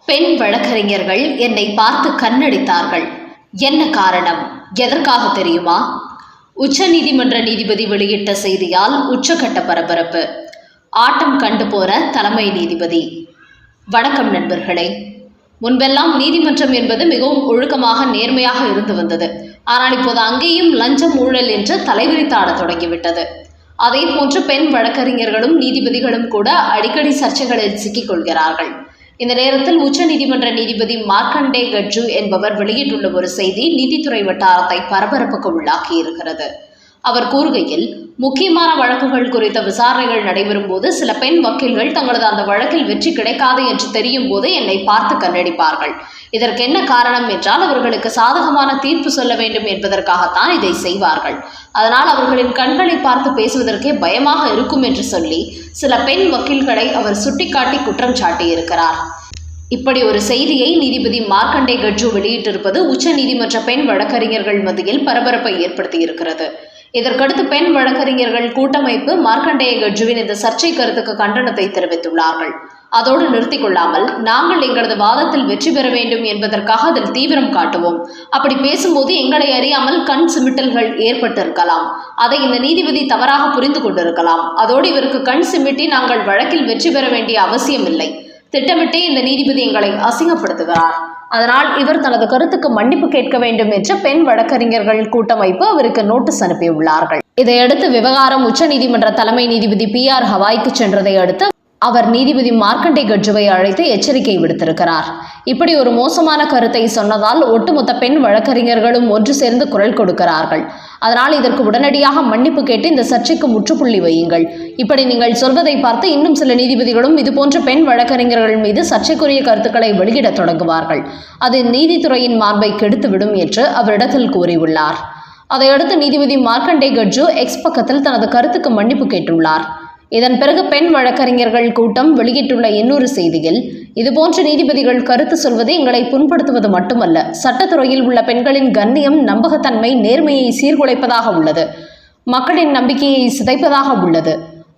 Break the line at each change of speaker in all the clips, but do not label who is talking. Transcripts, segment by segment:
பெண் வழக்கறிஞர்கள் என்னை பார்த்து கண்ணடித்தார்கள். என்ன காரணம்? எதற்காக தெரியுமா? உச்சநீதிமன்ற நீதிபதி வெளியிட்ட செய்தியால் உச்சக்கட்ட பரபரப்பு. ஆட்டம் கண்டு போன தலைமை நீதிபதி. வணக்கம் நண்பர்களே. முன்பெல்லாம் நீதிமன்றம் என்பது மிகவும் ஒழுக்கமாக நேர்மையாக இருந்து வந்தது. ஆனால் இப்போது அங்கேயும் லஞ்சம் ஊழல் என்று தலைவிரித்தாட தொடங்கிவிட்டது. அதே போன்று பெண் வழக்கறிஞர்களும் நீதிபதிகளும் கூட அடிக்கடி சர்ச்சைகளில் சிக்கிக் கொள்கிறார்கள். இந்த நேரத்தில் உச்சநீதிமன்ற நீதிபதி மார்க்கண்டே கட்ஜு என்பவர் வெளியிட்டுள்ள ஒரு செய்தி நீதித்துறை வட்டாரத்தை பரபரப்புக்கு உள்ளாக்கி இருக்கிறது. அவர் கூறுகையில், முக்கியமான வழக்குகள் குறித்த விசாரணைகள் நடைபெறும் போது சில பெண் வக்கீல்கள் தங்களது அந்த வழக்கில் வெற்றி கிடைக்காது என்று தெரியும் போது என்னை பார்த்து கண்ணடிப்பார்கள். இதற்கு என்ன காரணம் என்றால், அவர்களுக்கு சாதகமான தீர்ப்பு சொல்ல வேண்டும் என்பதற்காகத்தான் இதை செய்வார்கள். அதனால் அவர்களின் கண்களை பார்த்து பேசுவதற்கே பயமாக இருக்கும் என்று சொல்லி சில பெண் வக்கீல்களை அவர் சுட்டிக்காட்டி குற்றம் சாட்டியிருக்கிறார். இப்படி ஒரு செய்தியை நீதிபதி மார்க்கண்டே கட்ஜு வெளியிட்டிருப்பது உச்ச நீதிமன்ற பெண் வழக்கறிஞர்கள் மத்தியில் பரபரப்பை ஏற்படுத்தியிருக்கிறது. இதற்கடுத்து பெண் வழக்கறிஞர்கள் கூட்டமைப்பு மார்க்கண்டேய கட்ஜுவின் இந்த சர்ச்சை கருத்துக்கு கண்டனத்தை தெரிவித்துள்ளார்கள். அதோடு நிறுத்திக் கொள்ளாமல், நாங்கள் எங்களது வாதத்தில் வெற்றி பெற வேண்டும் என்பதற்காக அதில் தீவிரம் காட்டுவோம். அப்படி பேசும்போது எங்களை அறியாமல் கண் சிமிட்டல்கள் ஏற்பட்டிருக்கலாம். அதை இந்த நீதிபதி தவறாக புரிந்து கொண்டிருக்கலாம். அதோடு இவருக்கு கண் சிமிட்டி நாங்கள் வழக்கில் வெற்றி பெற வேண்டிய அவசியம் இல்லை. திட்டமிட்டே இந்த நீதிபதி எங்களை அசிங்கப்படுத்துகிறார். அதனால் இவர் தனது கருத்துக்கு மன்னிப்பு கேட்க வேண்டும் என்று பெண் வழக்கறிஞர்கள் கூட்டமைப்பு அவருக்கு நோட்டீஸ் அனுப்பியுள்ளார்கள். இதையடுத்து விவகாரம் உச்சநீதிமன்ற தலைமை நீதிபதி PR ஹவாய்க்கு சென்றதை அடுத்து அவர் நீதிபதி மார்க்கண்டே கட்ஜுவை அழைத்து எச்சரிக்கை விடுத்திருக்கிறார். இப்படி ஒரு மோசமான கருத்தை சொன்னதால் ஒட்டுமொத்த பெண் வழக்கறிஞர்களும் ஒன்று சேர்ந்து குரல் கொடுக்கிறார்கள். அதனால் இதற்கு உடனடியாக மன்னிப்பு கேட்டு இந்த சர்ச்சைக்கு முற்றுப்புள்ளி வையுங்கள். இப்படி நீங்கள் சொல்வதை பார்த்து இன்னும் சில நீதிபதிகளும் இதுபோன்ற பெண் வழக்கறிஞர்கள் மீது சர்ச்சைக்குரிய கருத்துக்களை வெளியிட தொடங்குவார்கள். அது நீதித்துறையின் மாண்பை கெடுத்துவிடும் என்று அவரிடத்தில் கூறியுள்ளார். அதையடுத்து நீதிபதி மார்க்கண்டே கட்ஜு எக்ஸ் பக்கத்தில் தனது கருத்துக்கு மன்னிப்பு கேட்டுள்ளார். இதன் பிறகு பெண் வழக்கறிஞர்கள் கூட்டம் வெளியிட்டுள்ள இன்னொரு செய்தியில், இதுபோன்ற நீதிபதிகள் கருத்து சொல்வது எங்களை புண்படுத்துவது மட்டுமல்ல, சட்டத்துறையில் உள்ள பெண்களின் கண்ணியம், நம்பகத்தன்மை, நேர்மையை சீர்குலைப்பதாக உள்ளது. மக்களின் நம்பிக்கையை சிதைப்பதாக உள்ளது.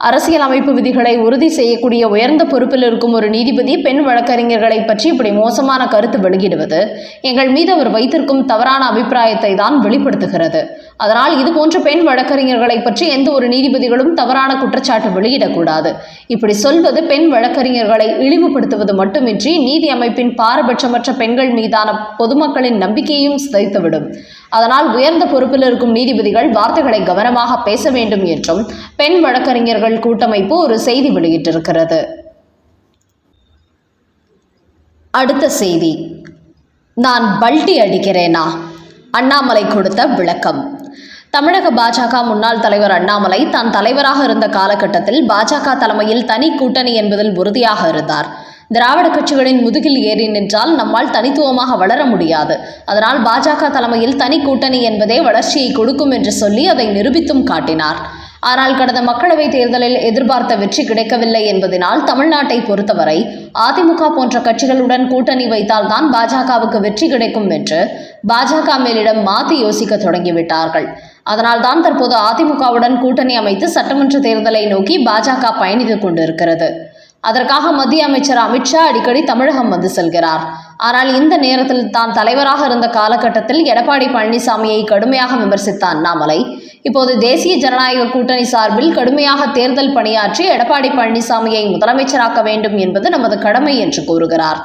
அரசியல் அமைப்பு விதிகளை உறுதி செய்யக்கூடிய உயர்ந்த பொறுப்பில் இருக்கும் ஒரு நீதிபதி பெண் வழக்கறிஞர்களை பற்றி இப்படி மோசமான கருத்து வெளியிடுவது எங்கள் மீது அவர் வைத்திருக்கும் தவறான அபிப்பிராயத்தை தான் வெளிப்படுத்துகிறது. அதனால் இதுபோன்ற பெண் வழக்கறிஞர்களை பற்றி எந்த ஒரு நீதிபதிகளும் தவறான குற்றச்சாட்டு வெளியிடக்கூடாது. இப்படி சொல்வது பெண் வழக்கறிஞர்களை இழிவுபடுத்துவது மட்டுமின்றி நீதி அமைப்பின் பாரபட்சமற்ற பெண்கள் மீதான பொதுமக்களின் நம்பிக்கையையும் சிதைத்துவிடும். அதனால் உயர்ந்த பொறுப்பில் இருக்கும் நீதிபதிகள் வார்த்தைகளை கவனமாக பேச வேண்டும் என்றும் பெண் வழக்கறிஞர்கள் கூட்டமைப்பு ஒரு செய்தி வெளியிட்டிருக்கிறது. அடுத்த செய்தி. நான் பல்டி அடிக்கிறேனா? அண்ணாமலை கொடுத்த விளக்கம். தமிழக பாஜக முன்னாள் தலைவர் அண்ணாமலை தான் தலைவராக இருந்த காலகட்டத்தில் பாஜக தலைமையில் தனி கூட்டணி என்பதில் உறுதியாக இருந்தார். திராவிட கட்சிகளின் முதுகில் ஏறி நின்றால் நம்மால் தனித்துவமாக வளர முடியாது. அதனால் பாஜக தலைமையில் தனி கூட்டணி என்பதே வளர்ச்சியை கொடுக்கும் என்று சொல்லி அதை நிரூபித்தும் காட்டினார். ஆனால் கடந்த மக்களவைத் தேர்தலில் எதிர்பார்த்த வெற்றி கிடைக்கவில்லை என்பதனால் தமிழ்நாட்டை பொறுத்தவரை அதிமுக போன்ற கட்சிகளுடன் கூட்டணி வைத்தால்தான் பாஜகவுக்கு வெற்றி கிடைக்கும் என்று பாஜக மேலிடம் மாற்றி யோசிக்க தொடங்கிவிட்டார்கள். அதனால் தான் தற்போது அதிமுகவுடன் கூட்டணி அமைத்து சட்டமன்ற தேர்தலை நோக்கி பாஜக பயணித்துக் கொண்டிருக்கிறது. அதற்காக மத்திய அமைச்சர் அமித்ஷா அடிக்கடி தமிழகம் வந்து செல்கிறார். ஆனால் இந்த நேரத்தில் தான் தலைவராக இருந்த காலகட்டத்தில் எடப்பாடி பழனிசாமியை கடுமையாக விமர்சித்த அண்ணாமலை இப்போது தேசிய ஜனநாயக கூட்டணி சார்பில் கடுமையாக தேர்தல் பணியாற்றி எடப்பாடி பழனிசாமியை முதலமைச்சராக்க வேண்டும் என்பது நமது கடமை என்று கூறுகிறார்.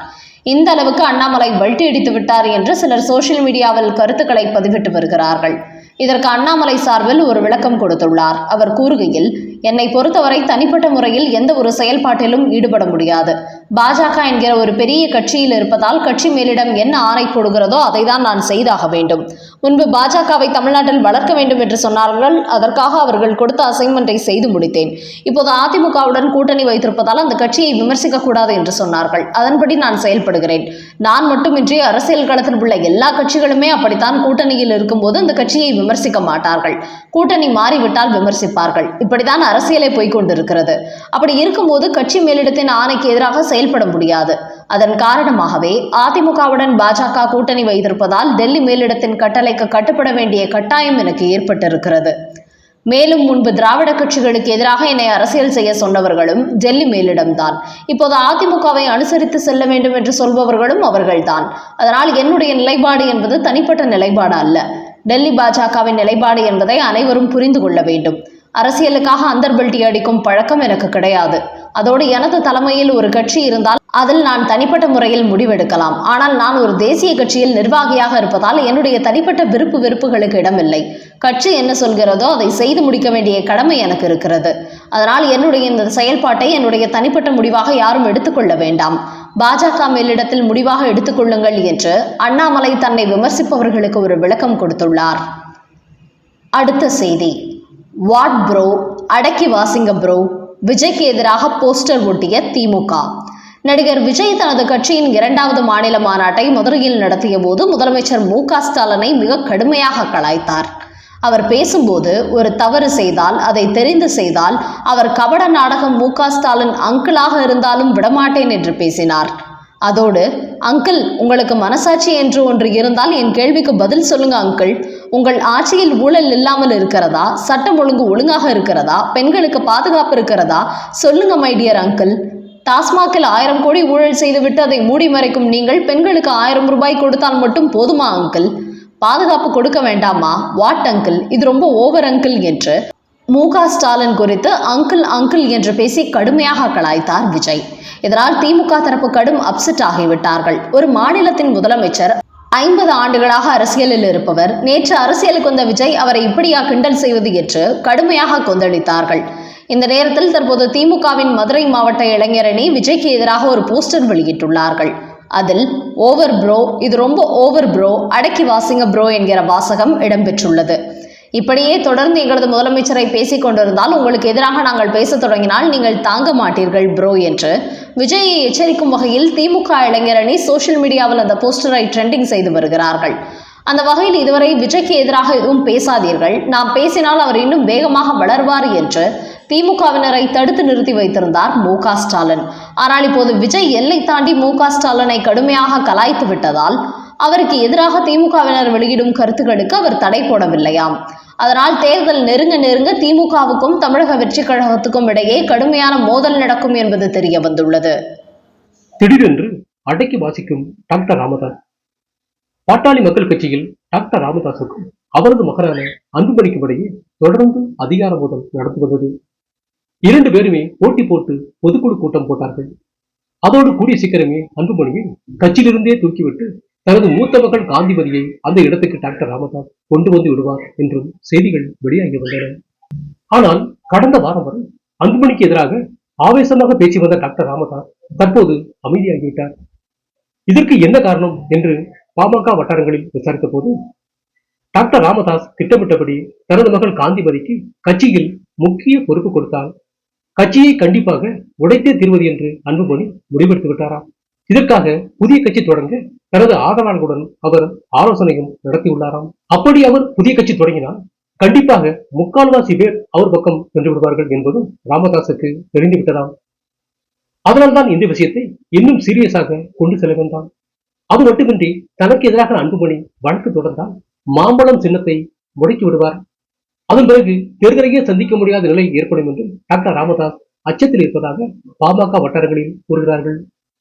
இந்த அளவுக்கு அண்ணாமலை பல்டி அடித்து விட்டார் என்று சிலர் சோசியல் மீடியாவில் கருத்துக்களை பதிவிட்டு வருகிறார்கள். இதற்கு அண்ணாமலை சார்பில் ஒரு விளக்கம் கொடுத்துள்ளார். அவர் கூறுகையில், என்னை பொறுத்தவரை தனிப்பட்ட முறையில் எந்த ஒரு செயல்பாட்டிலும் ஈடுபட முடியாது. பாஜக என்கிற ஒரு பெரிய கட்சியில் இருப்பதால் கட்சி மேலிடம் என்ன ஆணை போடுகிறதோ அதை தான் நான் செய்தாக வேண்டும். முன்பு பாஜகவை தமிழ்நாட்டில் வளர்க்க வேண்டும் என்று சொன்னார்கள். அதற்காக அவர்கள் கொடுத்த அசைன்மெண்ட்டை செய்து முடித்தேன். இப்போது அதிமுகவுடன் கூட்டணி வைத்திருப்பதால் அந்த கட்சியை விமர்சிக்க கூடாது என்று சொன்னார்கள். அதன்படி நான் செயல்படுகிறேன். நான் மட்டுமின்றி அரசியல் களத்தில் உள்ள எல்லா கட்சிகளுமே அப்படித்தான் கூட்டணியில் இருக்கும்போது அந்த கட்சியை விமர்சிக்க மாட்டார்கள். கூட்டணி மாறிவிட்டால் விமர்சிப்பார்கள். இப்படித்தான் அரசியலை போய்கொண்டிருக்கிறது. அப்படி இருக்கும்போது கட்சி மேலிடத்தின் ஆணைக்கு எதிராக செயல்பட முடியாது. அதன் காரணமாகவே அதிமுகவுடன் பாஜக கூட்டணி வைத்திருப்பதால் டெல்லி மேலிடத்தின் கட்டளைக்கு கட்டுப்பட வேண்டிய கட்டாயம் எனக்கு ஏற்பட்டிருக்கிறது. மேலும் முன்பு திராவிட கட்சிகளுக்கு எதிராக என்னை அரசியல் செய்ய சொன்னவர்களும் டெல்லி மேலிடம்தான். இப்போது அதிமுகவை அனுசரித்து செல்ல வேண்டும் என்று சொல்பவர்களும் அவர்கள்தான். அதனால் என்னுடைய நிலைப்பாடு என்பது தனிப்பட்ட நிலைப்பாடு அல்ல. டெல்லி பாஜகவின் நிலைப்பாடு என்பதை அனைவரும் புரிந்து கொள்ள வேண்டும். அரசியலுக்காக அந்தர்பல்ட்டி அடிக்கும் பழக்கம் எனக்கு கிடையாது. அதோடு எனது தலைமையில் ஒரு கட்சி இருந்தால் அதில் நான் தனிப்பட்ட முறையில் முடிவெடுக்கலாம். ஆனால் நான் ஒரு தேசிய கட்சியில் நிர்வாகியாக இருப்பதால் என்னுடைய தனிப்பட்ட விருப்பு வெறுப்புகளுக்கு இடமில்லை. கட்சி என்ன சொல்கிறதோ அதை செய்து முடிக்க வேண்டிய கடமை எனக்கு இருக்கிறது. அதனால் என்னுடைய இந்த செயல்பாட்டை என்னுடைய தனிப்பட்ட முடிவாக யாரும் எடுத்துக்கொள்ள வேண்டாம். பாஜக மேலிடத்தில் முடிவாக எடுத்துக்கொள்ளுங்கள் என்று அண்ணாமலை தன்னை விமர்சிப்பவர்களுக்கு ஒரு விளக்கம் கொடுத்துள்ளார். அடுத்த செய்தி. வாட் ப்ரோ, அடக்கி வாசிங்க ப்ரோ. விஜய்க்கு எதிராக போஸ்டர் ஒட்டிய திமுக. நடிகர் விஜய் தனது கட்சியின் 2வது மாநில மாநாட்டை மதுரையில் நடத்திய போது முதலமைச்சர் மு.க. ஸ்டாலினை மிக கடுமையாக கலாய்த்தார். அவர் பேசும்போது ஒரு தவறு செய்தால் அதை தெரிந்து செய்தால் அவர் கபட நாடகம் மு.க. ஸ்டாலின் அங்கிளாக இருந்தாலும் விடமாட்டேன் என்று பேசினார். அதோடு, அங்கிள், உங்களுக்கு மனசாட்சி என்று ஒன்று இருந்தால் என் கேள்விக்கு பதில் சொல்லுங்க அங்கிள். உங்கள் ஆட்சியில் ஊழல் இல்லாமல் இருக்கிறதா? சட்டம் ஒழுங்கு ஒழுங்காக இருக்கிறதா? பெண்களுக்கு பாதுகாப்பு இருக்கிறதா? சொல்லுங்க மை டியர் அங்கிள். டாஸ்மாகில் 1000 கோடி ஊழல் செய்துவிட்டு அதை மூடி மறைக்கும் நீங்கள் பெண்களுக்கு 1000 ரூபாய் கொடுத்தால் மட்டும் போதுமா அங்கிள்? பாதுகாப்பு கொடுக்க வேண்டாமா? வாட் அங்கிள், இது ரொம்ப ஓவர் அங்கிள் என்று மு.க. ஸ்டாலின் குறித்து அங்கிள் அங்கிள் என்று பேசி கடுமையாக கலாய்த்தார் விஜய். இதனால் திமுக தரப்பு கடும் அப்செட் ஆகிவிட்டார்கள். ஒரு மாநிலத்தின் முதலமைச்சர் 50 ஆண்டுகளாக அரசியலில் இருப்பவர். நேற்று அரசியலுக்கு வந்த விஜய் அவரை இப்படியா கிண்டல் செய்வது என்று கடுமையாக கொந்தளித்தார்கள். இந்த நேரத்தில் தற்போது திமுகவின் மதுரை மாவட்ட இளைஞரணி விஜய்க்கு எதிராக ஒரு போஸ்டர் வெளியிட்டுள்ளார்கள். அதில் ஓவர் ப்ரோ, இது ரொம்ப ஓவர் ப்ரோ, அடக்கி வாசிங்க ப்ரோ என்கிற வாசகம் இடம்பெற்றுள்ளது. இப்படியே தொடர்ந்து எங்களது முதலமைச்சரை பேசிக் கொண்டிருந்தால் உங்களுக்கு எதிராக நாங்கள் பேச தொடங்கினால் நீங்கள் தாங்க மாட்டீர்கள் ப்ரோ என்று விஜயை எச்சரிக்கும் வகையில் திமுக இளைஞரணி சோசியல் மீடியாவில் அந்த போஸ்டரை ட்ரெண்டிங் செய்து வருகிறார்கள். அந்த வகையில் இதுவரை விஜய்க்கு எதிராக எதுவும் பேசாதீர்கள், நாம் பேசினால் அவர் இன்னும் வேகமாக வளர்வார் என்று திமுகவினரை தடுத்து நிறுத்தி வைத்திருந்தார் மு.க. ஸ்டாலின். ஆனால் இப்போது விஜய் எல்லை தாண்டி மு.க. ஸ்டாலினை கடுமையாக கலாய்த்து விட்டதால் அவருக்கு எதிராக திமுகவினர் வெளியிடும் கருத்துக்களுக்கு அவர் தடை போடவில்லையாம். அதனால் தேர்தல் நெருங்க நெருங்க திமுகவுக்கும் தமிழக வெற்றி கழகத்துக்கும் இடையே கடுமையான மோதல் நடக்கும் என்பது தெரிய வந்துள்ளது.
திடீரென்று அடக்கி வாசிக்கும் டாக்டர் ராமதாஸ். பாட்டாளி மக்கள் கட்சியில் டாக்டர் ராமதாஸுக்கும் அவரது மகனான அன்புமணிக்கும் இடையே தொடர்ந்து அதிகார மோதல் நடந்து வந்தது. 2 பேருமே போட்டி போட்டு பொதுக்குழு கூட்டம் போட்டார்கள். அதோடு கூடிய சீக்கிரமே அன்புமணியை கட்சியிலிருந்தே தூக்கிவிட்டு தனது மூத்த மகன் காந்திமதியை அந்த இடத்துக்கு டாக்டர் ராமதாஸ் கொண்டு வந்து விடுவார் என்றும் செய்திகள் வெளியாகி வந்தன. ஆனால் கடந்த வாரம் வரை அன்புமணிக்கு எதிராக ஆவேசமாக பேசி வந்த டாக்டர் ராமதாஸ் தற்போது அமைதியாகிவிட்டார். இதற்கு என்ன காரணம் என்று பாமக வட்டாரங்களில் விசாரித்த போது டாக்டர் ராமதாஸ் திட்டமிட்டபடி தனது மகள் காந்திமதிக்கு கட்சியில் முக்கிய பொறுப்பு கொடுத்தால் கட்சியை கண்டிப்பாக உடைத்தே தீர்வது என்று அன்புமணி முடிவெடுத்து விட்டாராம். இதற்காக புதிய கட்சி தொடங்க தனது ஆதரவாளர்களுடன் அவர் ஆலோசனையும் நடத்தியுள்ளாராம். அப்படி அவர் புதிய கட்சி தொடங்கினால் கண்டிப்பாக 3/4 பேர் அவர் பக்கம் சென்று விடுவார்கள் என்பதும் ராமதாஸுக்கு தெரிந்துவிட்டதாம். அதனால்தான் இந்த விஷயத்தை இன்னும் சீரியஸாக கொண்டு செல்ல வேண்டாம். அது மட்டுமின்றி தனக்கு எதிராக அன்புமணி வழக்கு தொடர்ந்தால் மாம்பழம் சின்னத்தை முடக்கி விடுவார். அதன் பிறகு தேர்தலையே சந்திக்க முடியாத நிலை ஏற்படும் என்று டாக்டர் ராமதாஸ் அச்சத்தில் இருப்பதாக பாமக வட்டாரங்களில் கூறுகிறார்கள்.